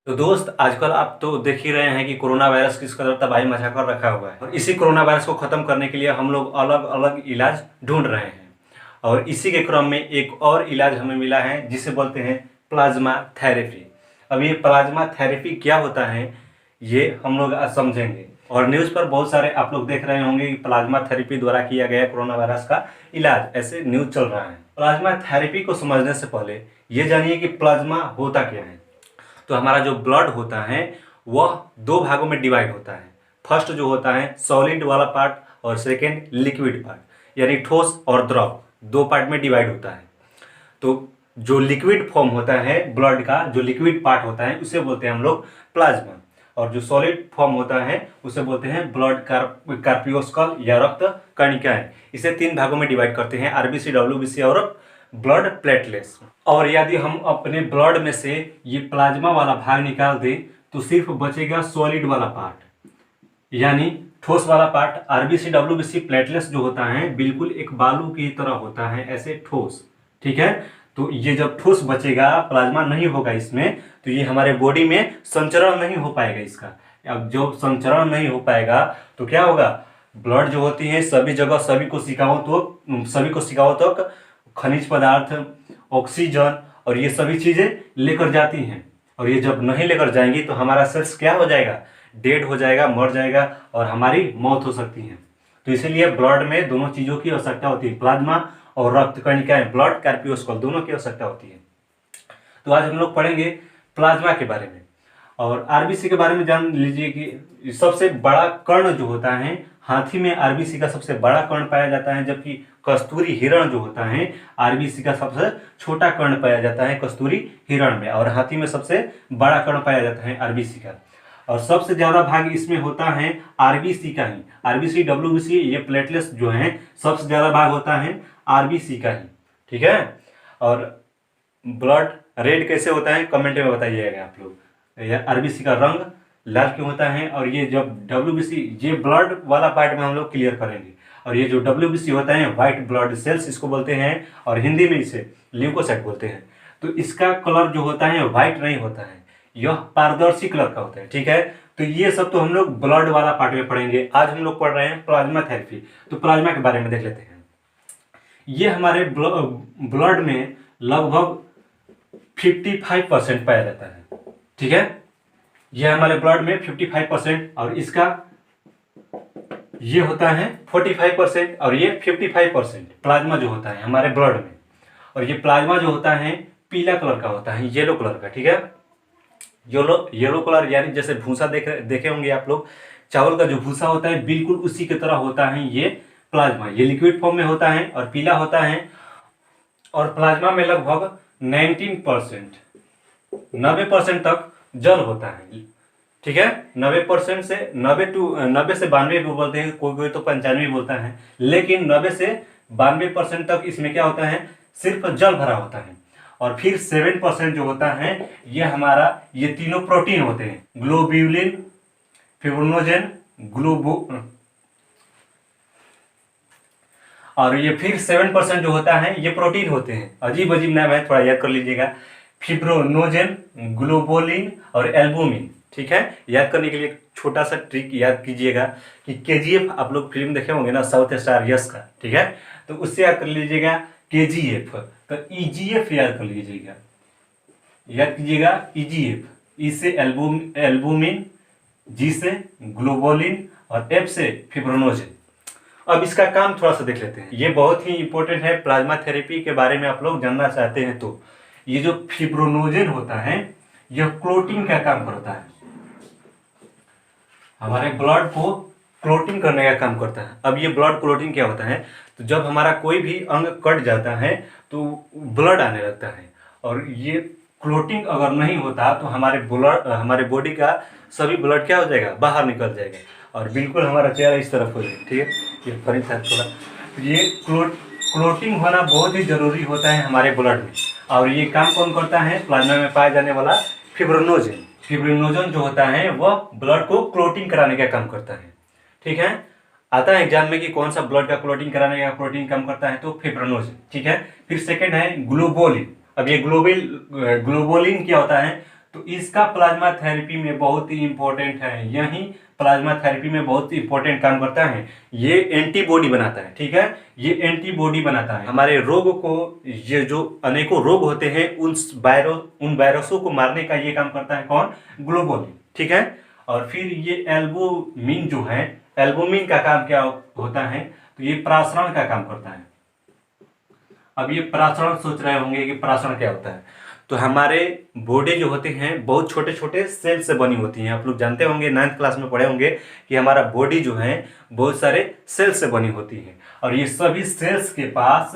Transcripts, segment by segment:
तो दोस्त, आजकल आप तो देख ही रहे हैं कि कोरोना वायरस किस कदर तबाही मचा कर रखा हुआ है। और इसी कोरोना वायरस को ख़त्म करने के लिए हम लोग अलग अलग इलाज ढूंढ रहे हैं। और इसी के क्रम में एक और इलाज हमें मिला है जिसे बोलते हैं प्लाज्मा थेरेपी। अब ये प्लाज्मा थेरेपी क्या होता है ये हम लोग आज समझेंगे। और न्यूज़ पर बहुत सारे आप लोग देख रहे होंगे कि प्लाज्मा थेरेपी द्वारा किया गया कोरोना वायरस का इलाज, ऐसे न्यूज़ चल रहा है। प्लाज्मा थेरेपी को समझने से पहले ये जानिए कि प्लाज्मा होता क्या है। तो हमारा जो ब्लड होता है वह दो भागों में डिवाइड होता है। फर्स्ट जो होता है सॉलिड वाला पार्ट और सेकेंड लिक्विड पार्ट, यानी ठोस और द्रव, दो पार्ट में डिवाइड होता है। तो जो लिक्विड फॉर्म होता है ब्लड का, जो लिक्विड पार्ट होता है उसे बोलते हैं हम लोग प्लाज्मा। और जो सॉलिड फॉर्म होता है उसे बोलते हैं ब्लड कार्पियोस्कल या रक्त कणिकाएं। इसे तीन भागों में डिवाइड करते हैं, आरबीसी, डब्ल्यूबीसी और ब्लड प्लेटलेट्स। और यदि हम अपने ब्लड में से ये प्लाज्मा वाला भाग निकाल दें तो सिर्फ बचेगा सॉलिड वाला पार्ट, यानी ठोस वाला पार्ट। आरबीसी, डब्ल्यूबीसी, प्लेटलेट्स जो होता है बिल्कुल एक बालू की तरह होता है, ऐसे ठोस। ठीक है, तो ये जब ठोस बचेगा, प्लाज्मा नहीं होगा इसमें, तो ये हमारे बॉडी में संचरण नहीं हो पाएगा इसका। अब जब संचरण नहीं हो पाएगा तो क्या होगा, ब्लड जो होती है सभी जगह सभी कोशिकाओं तक खनिज पदार्थ, ऑक्सीजन और ये सभी चीजें लेकर जाती हैं। और ये जब नहीं लेकर जाएंगी तो हमारा सेल्स क्या हो जाएगा, डेड हो जाएगा, मर जाएगा और हमारी मौत हो सकती है। तो इसीलिए ब्लड में दोनों चीजों की आवश्यकता होती है, प्लाज्मा और रक्त कणिकाएं, ब्लड कार्पियोस्कल, दोनों की आवश्यकता होती है। तो आज हम लोग पढ़ेंगे प्लाज्मा के बारे में। और आरबीसी के बारे में जान लीजिए कि सबसे बड़ा कर्ण जो होता है, हाथी में आरबीसी का सबसे बड़ा कर्ण पाया जाता है, जबकि कस्तूरी हिरण जो होता है आरबीसी का सबसे छोटा कर्ण पाया जाता है कस्तूरी हिरण में। और हाथी में सबसे बड़ा कर्ण पाया जाता है आरबीसी का। और सबसे ज्यादा भाग इसमें होता है आरबीसी का ही। आरबीसी, डब्ल्यूबीसी, ये प्लेटलेट्स जो हैं सबसे ज्यादा भाग होता है आरबीसी का ही। ठीक है। और ब्लड रेड कैसे होता है कमेंट में बताइएगा आप लोग। आरबीसी का रंग लाल क्यों होता है, और ये जब डब्ल्यूबीसी, ये ब्लड वाला पार्ट में हम लोग क्लियर करेंगे। और ये जो डब्ल्यूबीसी होता है व्हाइट ब्लड सेल्स इसको बोलते हैं, और हिंदी में इसे ल्यूकोसाइट बोलते हैं। तो इसका कलर जो होता है व्हाइट नहीं होता है, यह पारदर्शी कलर का होता है। ठीक है, तो ये सब तो हम लोग ब्लड वाला पार्ट में पढ़ेंगे। आज हम लोग पढ़ रहे हैं प्लाज्मा थेरेपी। तो प्लाज्मा के बारे में देख लेते हैं। ये हमारे ब्लड में लगभग 55% पाया जाता है। ठीक है, ये हमारे ब्लड में 55%, और इसका ये होता है 45%, और ये 55% प्लाज्मा जो होता है हमारे ब्लड में। और ये प्लाज्मा जो होता है पीला कलर का होता है, येलो कलर का। ठीक है, येलो कलर, यानी जैसे भूसा देखे होंगे आप लोग, चावल का जो भूसा होता है बिल्कुल उसी की तरह होता है ये प्लाज्मा। ये लिक्विड फॉर्म में होता है और पीला होता है। और प्लाज्मा में लगभग 19%, 90% तक जल होता है। ठीक है, 90% से 90 से 92 भी बोलते हैं, कोई तो 95 बोलता है, लेकिन 90 से 92% तक इसमें क्या होता है, सिर्फ जल भरा होता है। और फिर 7% जो होता है ये हमारा, ये तीनों प्रोटीन होते हैं, ग्लोब्यूलिन, फिब्रिनोजेन, और ये फिर 7% जो होता है ये प्रोटीन होते हैं। अजीब अजीब नाम है, थोड़ा याद कर लीजिएगा। फिब्रोनोजेन, ग्लोबुलिन और एल्बुमिन। ठीक है, याद करने के लिए छोटा सा ट्रिक याद कीजिएगा कि केजीएफ आप लोग फिल्म देखे होंगे ना, साउथ स्टार यश का। ठीक है, तो उससे याद कर लीजिएगा केजीएफ, तो ईजीएफ याद कर लीजिएगा, याद कीजिएगा ईजीएफ। ई से एल्बुमिन, जी से ग्लोबुलिन और एफ से फिब्रोनोजेन। अब इसका काम थोड़ा सा देख लेते हैं, ये बहुत ही इंपॉर्टेंट है। प्लाज्मा थेरेपी के बारे में आप लोग जानना चाहते हैं तो ये जो फिब्रोनोजेन होता है यह क्लोटिंग का काम करता है, हमारे ब्लड को क्लोटिंग करने का काम करता है। अब ये ब्लड क्लोटिंग क्या होता है, तो जब हमारा कोई भी अंग कट जाता है तो ब्लड आने लगता है, और ये क्लोटिंग अगर नहीं होता तो हमारे बॉडी का सभी ब्लड क्या हो जाएगा, बाहर निकल जाएगा, और बिल्कुल हमारा चेहरा इस तरफ हो जाएगा। ठीक है, ये फनी था थोड़ा। तो ये क्लोटिंग होना बहुत ही जरूरी होता है हमारे ब्लड में। और ये काम कौन करता है, प्लाज्मा में पाया जाने वाला फिब्रिनोजेन। फिब्रिनोजेन जो होता है वह ब्लड को क्लोटिंग कराने का काम करता है। ठीक है, आता है एग्जाम में कि कौन सा ब्लड का क्लोटिंग कराने का प्रोटीन काम करता है, तो फिब्रिनोजेन। ठीक है, फिर सेकंड है ग्लोबुलिन। अब ये ग्लोबुलिन क्या होता है, तो इसका प्लाज्मा थेरेपी में बहुत ही इंपॉर्टेंट है, यही प्लाज्मा थेरेपी में बहुत ही इंपॉर्टेंट काम करता है। ये एंटीबॉडी बनाता है, ठीक है, ये एंटीबॉडी बनाता है हमारे रोग को। ये जो अनेकों रोग होते हैं उन वायरसों को मारने का ये काम करता है कौन? ग्लोबुलिन, ठीक है। और फिर ये एल्बुमिन जो है, एल्बुमिन का काम क्या होता है? तो ये प्रासरण का काम करता है। अब ये प्रासरण सोच रहे होंगे कि प्रासरण क्या होता है। तो हमारे बॉडी जो होते हैं बहुत छोटे छोटे सेल से बनी होती हैं। आप लोग जानते होंगे, 9th क्लास में पढ़े होंगे कि हमारा बॉडी जो है बहुत सारे सेल से बनी होती है। और ये सभी सेल्स के पास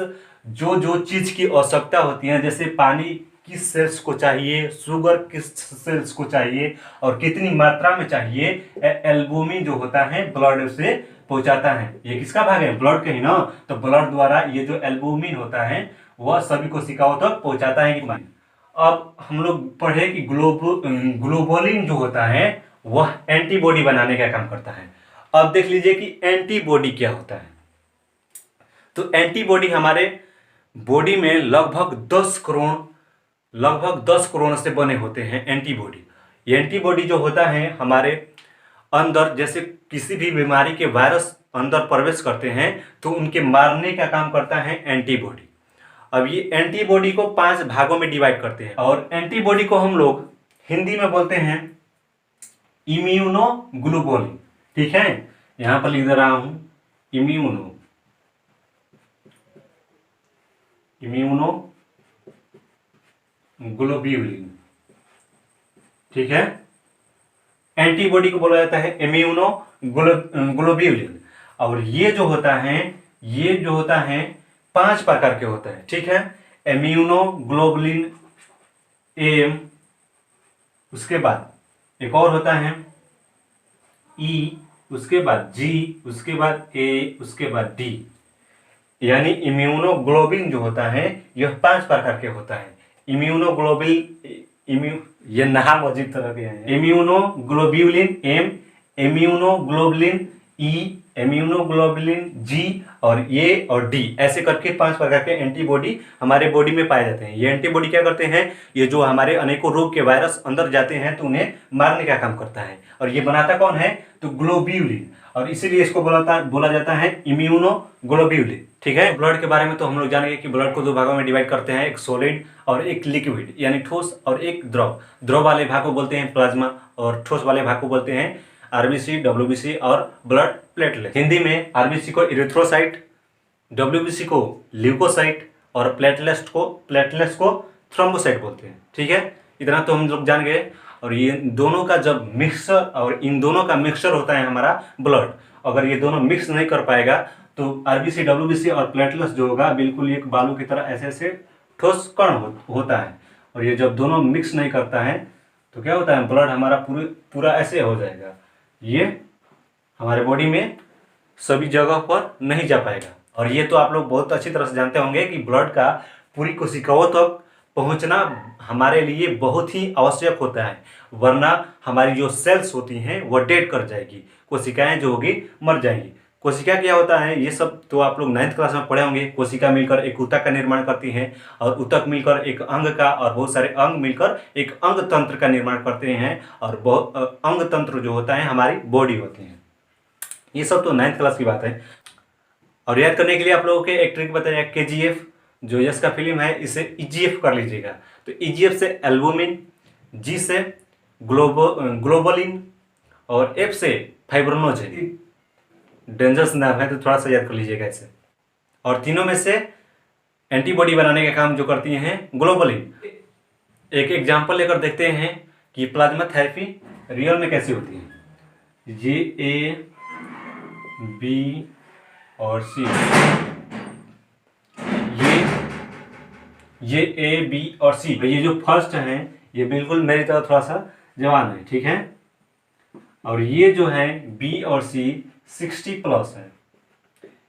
जो जो चीज की आवश्यकता होती है, जैसे पानी किस सेल्स को चाहिए, शुगर किस सेल्स को चाहिए और कितनी मात्रा में चाहिए, एल्बुमिन जो होता है ब्लड से पहुंचाता है। ये किसका भाग है? ब्लड का ही ना। तो ब्लड द्वारा ये जो एल्बुमिन होता है वह सभी कोशिकाओं तक पहुंचाता है कि। अब हम लोग पढ़े कि ग्लोबुलिन जो होता है वह एंटीबॉडी बनाने का काम करता है। अब देख लीजिए कि एंटीबॉडी क्या होता है। तो एंटीबॉडी हमारे बॉडी में लगभग 10 करोड़ से बने होते हैं एंटीबॉडी। ये एंटीबॉडी जो होता है हमारे अंदर, जैसे किसी भी बीमारी के वायरस अंदर प्रवेश करते हैं तो उनके मारने का काम करता है एंटीबॉडी। अब ये एंटीबॉडी को 5 भागों में डिवाइड करते हैं और एंटीबॉडी को हम लोग हिंदी में बोलते हैं इम्यूनोग्लोबुलिन, ठीक है। यहां पर लिख दे रहा हूं इम्यूनोग्लोबुलिन, ठीक है। एंटीबॉडी को बोला जाता है इम्यूनोग्लोबुलिन। और ये जो होता है 5 प्रकार के होता है, ठीक है। इम्यूनोग्लोबुलिन एम, उसके बाद एक और होता है ई, उसके बाद जी, उसके बाद ए, उसके बाद डी। यानी इम्यूनोग्लोबिन जो होता है यह 5 प्रकार के होता है। ये नाम अजीब तरह के हैं। Immunoglobulin M, immunoglobulin E, immunoglobulin G और ए और डी, ऐसे करके 5 प्रकार के एंटीबॉडी हमारे बॉडी में पाए जाते हैं। ये एंटीबॉडी क्या करते हैं? ये जो हमारे अनेकों रोग के वायरस अंदर जाते हैं तो उन्हें मारने का काम करता है। और ये बनाता कौन है? तो ग्लोब्यूलिन, और इसीलिए इसको बोला जाता है इम्यूनोग्लोबुलिन, ठीक है। ब्लड के बारे में तो हम लोग जानेंगे कि ब्लड को 2 भागों में डिवाइड करते हैं, एक सॉलिड और एक लिक्विड, यानी ठोस और एक द्रव। द्रव वाले भाग को बोलते हैं प्लाज्मा और ठोस वाले भाग को बोलते हैं आरबीसी, डब्ल्यूबीसी और ब्लड प्लेटलेट। हिंदी में आरबीसी को इरिथ्रोसाइट, डब्ल्यूबीसी को ल्यूकोसाइट और प्लेटलेट्स को थ्रोम्बोसाइट बोलते हैं, ठीक है। इतना तो हम लोग जान गए। और ये दोनों का जब मिक्सचर, और इन दोनों का मिक्सचर होता है हमारा ब्लड। अगर ये दोनों मिक्स नहीं कर पाएगा तो आरबीसी, डब्ल्यूबीसी और प्लेटलेट्स जो होगा बिल्कुल एक बालू की तरह ऐसे ऐसे ठोस कण होता है। और ये जब दोनों मिक्स नहीं करता है तो क्या होता है? ब्लड हमारा पूरा ऐसे हो जाएगा, ये हमारे बॉडी में सभी जगह पर नहीं जा पाएगा। और ये तो आप लोग बहुत अच्छी तरह से जानते होंगे कि ब्लड का पूरी कोशिकाओं तक पहुंचना हमारे लिए बहुत ही आवश्यक होता है, वरना हमारी जो सेल्स होती हैं वो डेड कर जाएगी, कोशिकाएं जो होगी मर जाएंगी। कोशिका क्या होता है ये सब तो आप लोग 9th क्लास में पढ़े होंगे। कोशिका मिलकर एक ऊतक का निर्माण करती हैं और ऊतक मिलकर एक अंग का, और बहुत सारे अंग मिलकर एक अंग तंत्र का निर्माण करते हैं। और बहुत अंग तंत्र जो होता है हमारी बॉडी होती है। ये सब तो 9th क्लास की बात है। और याद करने के लिए आप लोगों के एक ट्रिक बताया, KGF जो यस का फिल्म है, इसे EGF कर लीजिएगा। तो EGF से एल्बुमिन, G से ग्लोबुलिन और F से फाइब्रोनोजेन। डेंजरस नाम है तो थोड़ा सा याद कर लीजिएगा इसे। और तीनों में से एंटीबॉडी बनाने का काम जो करती हैं ग्लोबुलिन। एक एग्जांपल लेकर देखते हैं कि प्लाज्मा थेरेपी रियल में कैसी होती है। ये A, B और C, ये A, B और C। ये जो फर्स्ट हैं ये बिल्कुल मेरी तरह थोड़ा सा जवान है, ठीक है। और ये जो है B और C 60+ है,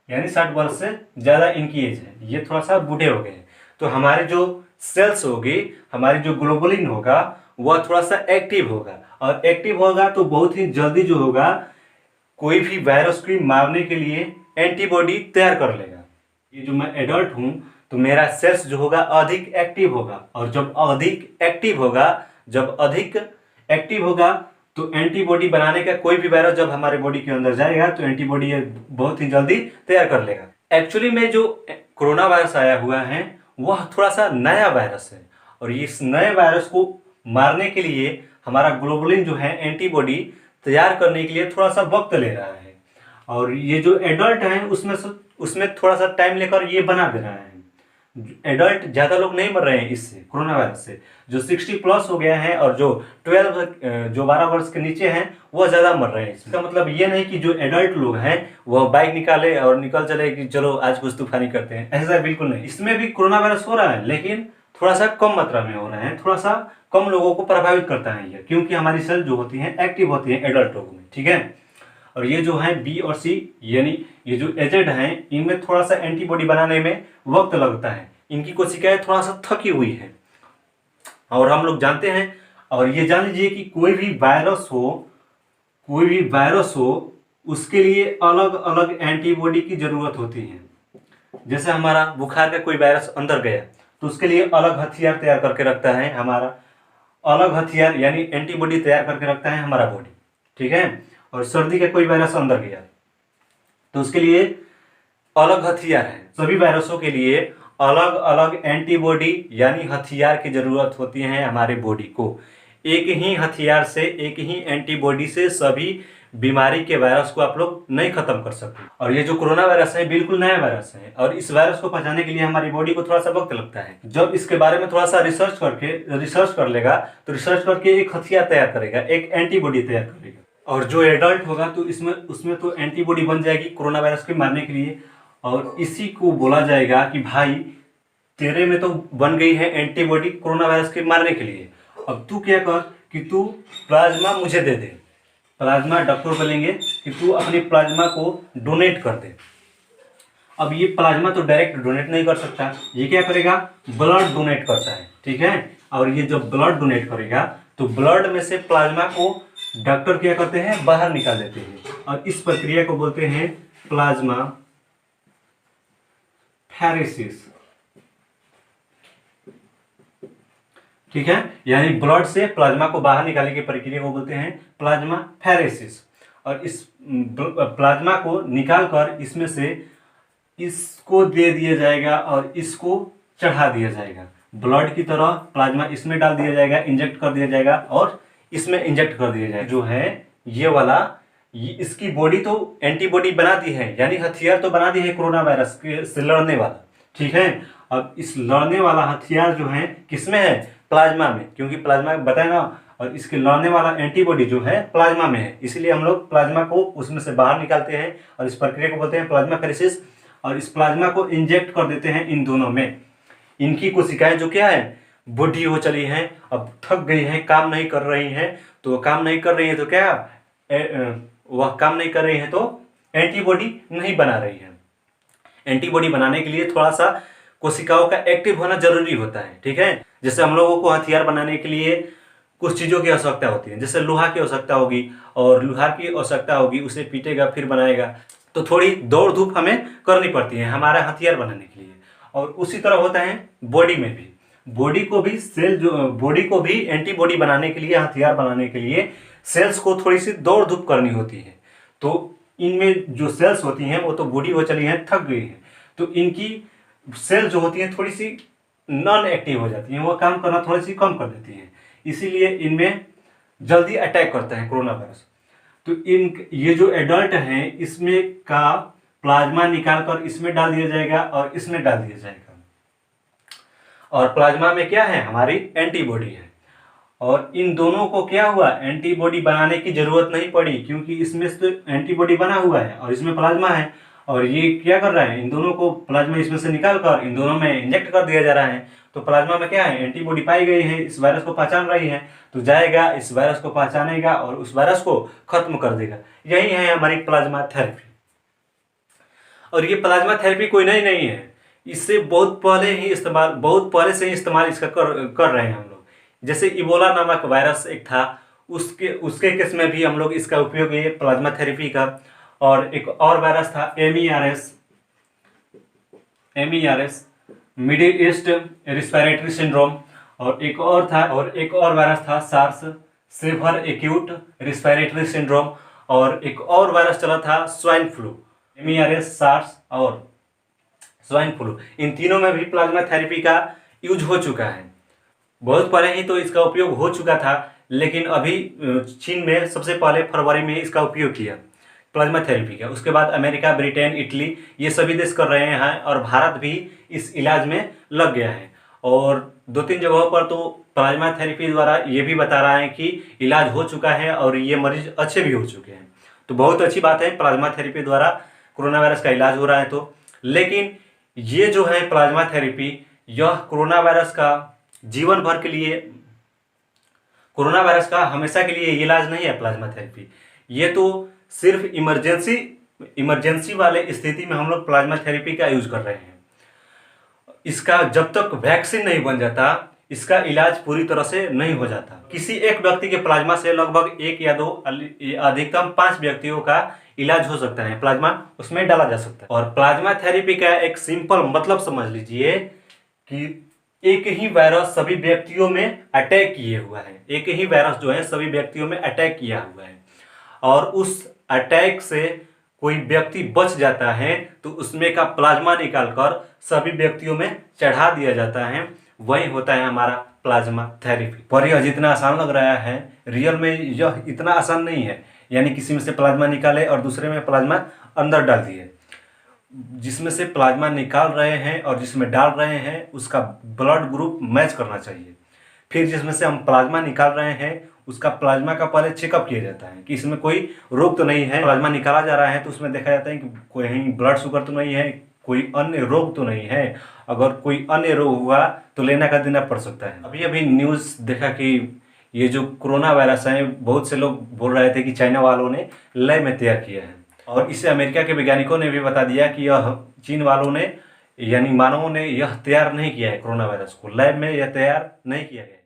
यानी 60 वर्ष से ज़्यादा इनकी एज है। ये थोड़ा सा बूढ़े हो गए हैं। तो हमारे जो सेल्स होगी, हमारी जो ग्लोबुलिन होगा वह थोड़ा सा एक्टिव होगा, और एक्टिव होगा तो बहुत ही जल्दी जो होगा कोई भी वायरस को मारने के लिए एंटीबॉडी तैयार कर लेगा। ये जो मैं एडल्ट हूँ तो मेरा सेल्स जो होगा अधिक एक्टिव होगा, और जब अधिक एक्टिव होगा, जब अधिक एक्टिव होगा तो एंटीबॉडी बनाने का कोई भी वायरस जब हमारे बॉडी के अंदर जाएगा तो एंटीबॉडी बहुत ही जल्दी तैयार कर लेगा। एक्चुअली में जो कोरोना वायरस आया हुआ है वह थोड़ा सा नया वायरस है और इस नए वायरस को मारने के लिए हमारा ग्लोबुलिन जो है एंटीबॉडी तैयार करने के लिए थोड़ा सा वक्त ले रहा है और ये जो एडल्ट हैं उसमें थोड़ा सा टाइम लेकर ये बना दे रहा है। एडल्ट ज़्यादा लोग नहीं मर रहे हैं इससे, कोरोना वायरस से। जो 60 प्लस हो गया है और जो 12 वर्ष के नीचे हैं वह ज़्यादा मर रहे हैं। इसका मतलब ये नहीं कि जो एडल्ट लोग हैं वह बाइक निकाले और निकल चले कि चलो आज कुछ तूफानी करते हैं, ऐसा बिल्कुल नहीं। इसमें भी कोरोना वायरस हो रहा है लेकिन थोड़ा सा कम मात्रा में हो रहा है, थोड़ा सा कम लोगों को प्रभावित करता है ये, क्योंकि हमारी सेल जो होती हैं एक्टिव होती हैं एडल्ट लोगों में, ठीक है। और ये जो है बी और सी यानी ये जो एजेड हैं इनमें थोड़ा सा एंटीबॉडी बनाने में वक्त लगता है, इनकी कोशिकाएं थोड़ा सा थकी हुई है। और हम लोग जानते हैं और ये जान लीजिए कि कोई भी वायरस हो उसके लिए अलग अलग एंटीबॉडी की जरूरत होती है। जैसे हमारा बुखार का कोई वायरस अंदर गया तो उसके लिए अलग हथियार तैयार करके रखता है, हमारा अलग हथियार यानी एंटीबॉडी तैयार करके रखता है हमारा बॉडी, ठीक है। और सर्दी का कोई वायरस अंदर गया तो उसके लिए अलग हथियार है। सभी वायरसों के लिए अलग अलग एंटीबॉडी यानी हथियार की जरूरत होती है हमारे बॉडी को। एक ही हथियार से, एक ही एंटीबॉडी से सभी बीमारी के वायरस को आप लोग नहीं खत्म कर सकते। और ये जो कोरोना वायरस है बिल्कुल नया वायरस है और इस वायरस को पहचानने के लिए हमारी बॉडी को थोड़ा सा वक्त लगता है। जब इसके बारे में थोड़ा सा रिसर्च कर लेगा तो रिसर्च करके एक हथियार तैयार करेगा, एक एंटीबॉडी तैयार करेगा। और जो एडल्ट होगा तो उसमें तो एंटीबॉडी बन जाएगी कोरोना वायरस को मारने के लिए और इसी को बोला जाएगा कि भाई तेरे में तो बन गई है एंटीबॉडी कोरोना वायरस के मारने के लिए, अब तू क्या कर कि तू प्लाज्मा मुझे दे दे। प्लाज्मा डॉक्टर बोलेंगे कि तू अपनी प्लाज्मा को डोनेट कर दे। अब ये प्लाज्मा तो डायरेक्ट डोनेट नहीं कर सकता, ये क्या करेगा, ब्लड डोनेट करता है, ठीक है। और ये जब ब्लड डोनेट करेगा तो ब्लड में से प्लाज्मा को डॉक्टर क्या करते हैं, बाहर निकाल देते हैं और इस प्रक्रिया को बोलते हैं प्लाज्मा फेरेसिस, ठीक है। यानी ब्लड से प्लाज्मा को बाहर निकालने की प्रक्रिया को बोलते हैं प्लाज्मा फेरेसिस। और इस प्लाज्मा को निकालकर इसमें से इसको दे दिया जाएगा और इसको चढ़ा दिया जाएगा। ब्लड की तरह प्लाज्मा इसमें डाल दिया जाएगा, इंजेक्ट कर दिया जाएगा और इसमें इंजेक्ट कर दिया जाएगा। जो है ये वाला इसकी बॉडी तो एंटीबॉडी बना दी है, यानी हथियार तो बना दी है कोरोना वायरस से लड़ने वाला, ठीक है। अब इस लड़ने वाला हथियार जो है किसमें है, प्लाज्मा में, क्योंकि प्लाज्मा बताया ना। और इसके लड़ने वाला एंटीबॉडी जो है प्लाज्मा में है, इसलिए हम लोग प्लाज्मा को उसमें से बाहर निकालते हैं और इस प्रक्रिया को बोलते हैं प्लाज्मा फेरेसिस। और इस प्लाज्मा को इंजेक्ट कर देते हैं इन दोनों में। इनकी कोशिकाएं जो क्या है, बूढ़ी हो चली हैं, अब थक गई हैं, काम नहीं कर रही हैं, तो काम नहीं कर रही है तो क्या वह काम नहीं कर रही है तो एंटीबॉडी नहीं बना रही है। एंटीबॉडी बनाने के लिए थोड़ा सा कोशिकाओं का एक्टिव होना जरूरी होता है, ठीक है। जैसे हम लोगों को हथियार बनाने के लिए कुछ चीज़ों की आवश्यकता होती है, जैसे लोहा की आवश्यकता होगी और लोहार की आवश्यकता होगी, उसे पीटेगा फिर बनाएगा, तो थोड़ी दौड़ धूप हमें करनी पड़ती है हमारा हथियार बनाने के लिए। और उसी तरह होता है बॉडी में भी, बॉडी को भी एंटीबॉडी बनाने के लिए, हथियार बनाने के लिए सेल्स को थोड़ी सी दौड़ धूप करनी होती है। तो इनमें जो सेल्स होती हैं वो तो बूढ़ी हो चली हैं, थक गई हैं, तो इनकी सेल जो होती हैं थोड़ी सी नॉन एक्टिव हो जाती हैं, वो काम करना थोड़ी सी कम कर देती हैं, इसीलिए इनमें जल्दी अटैक करता है कोरोना वायरस। तो ये जो एडल्ट हैं इसमें का प्लाज्मा निकालकर इसमें डाल दिया जाएगा और इसमें डाल दिया जाएगा। और प्लाज्मा में क्या है, हमारी एंटीबॉडी है। और इन दोनों को क्या हुआ, एंटीबॉडी बनाने की जरूरत नहीं पड़ी, क्योंकि इसमें से एंटीबॉडी बना हुआ है और इसमें प्लाज्मा है। और ये क्या कर रहा है, इन दोनों को प्लाज्मा इसमें से निकाल कर इन दोनों में इंजेक्ट कर दिया जा रहा है। तो प्लाज्मा में क्या है, एंटीबॉडी पाई गई है, इस वायरस को पहचान रही है, तो जाएगा इस वायरस को पहचानेगा और उस वायरस को खत्म कर देगा। यही है हमारी प्लाज्मा थेरेपी। और ये प्लाज्मा थेरेपी कोई नई नहीं है, इससे बहुत पहले से ही इस्तेमाल इसका कर रहे हैं हम लोग। जैसे इबोला नामक वायरस एक था, उसके केस में भी हम लोग इसका उपयोग ये प्लाज्मा थेरेपी का। और एक और वायरस था MERS, Middle East respiratory syndrome, और एक और वायरस था SARS, severe acute respiratory syndrome. और एक और वायरस चला था स्वाइन फ्लू, MERS, सार्स और स्वाइन फ्लू। इन तीनों में भी प्लाज्मा थेरेपी का यूज हो चुका है। बहुत पहले ही तो इसका उपयोग हो चुका था, लेकिन अभी चीन में सबसे पहले फरवरी में इसका उपयोग किया प्लाज्मा थेरेपी का। उसके बाद अमेरिका, ब्रिटेन, इटली ये सभी देश कर रहे हैं और भारत भी इस इलाज में लग गया है। और 2-3 जगहों पर तो प्लाज्मा थेरेपी द्वारा ये भी बता रहा है कि इलाज हो चुका है और ये मरीज अच्छे भी हो चुके हैं। तो बहुत अच्छी बात है, प्लाज्मा थेरेपी द्वारा कोरोना वायरस का इलाज हो रहा है। तो लेकिन ये जो है प्लाज्मा थेरेपी, यह कोरोना वायरस का जीवन भर के लिए, कोरोना वायरस का हमेशा के लिए इलाज नहीं है प्लाज्मा थेरेपी। ये तो सिर्फ इमरजेंसी वाले स्थिति में हम लोग प्लाज्मा थेरेपी का यूज कर रहे हैं। इसका जब तक वैक्सीन नहीं बन जाता, इसका इलाज पूरी तरह से नहीं हो जाता। किसी एक व्यक्ति के प्लाज्मा से लगभग 1 या 2 अधिकतम 5 व्यक्तियों का इलाज हो सकता है, प्लाज्मा उसमें डाला जा सकता है। और प्लाज्मा थेरेपी का एक सिंपल मतलब समझ लीजिए कि एक ही वायरस सभी व्यक्तियों में अटैक किए हुआ है, एक ही वायरस जो है सभी व्यक्तियों में अटैक किया हुआ है, और उस अटैक से कोई व्यक्ति बच जाता है तो उसमें का प्लाज्मा निकालकर सभी व्यक्तियों में चढ़ा दिया जाता है। वही होता है हमारा प्लाज्मा थेरेपी। पर यह जितना आसान लग रहा है, रियल में यह इतना आसान नहीं है। यानी किसी में से प्लाज्मा निकाले और दूसरे में प्लाज्मा अंदर डाल दिए। जिसमें से प्लाज्मा निकाल रहे हैं और जिसमें डाल रहे हैं उसका ब्लड ग्रुप मैच करना चाहिए। फिर जिसमें से हम प्लाज्मा निकाल रहे हैं उसका प्लाज्मा का पहले चेकअप किया जाता है कि इसमें कोई रोग तो नहीं है। प्लाज्मा निकाला जा रहा है तो उसमें देखा जाता है कि कहीं ब्लड शुगर तो नहीं है, कोई अन्य रोग तो नहीं है। अगर कोई अन्य रोग हुआ तो लेना का देना पड़ सकता है। अभी अभी न्यूज़ देखा कि ये जो कोरोना वायरस है, बहुत से लोग बोल रहे थे कि चाइना वालों ने लैब में तैयार किया है, और इसे अमेरिका के वैज्ञानिकों ने भी बता दिया कि यह चीन वालों ने यानी मानवों ने यह तैयार नहीं किया है। कोरोना वायरस को लैब में यह तैयार नहीं किया गया।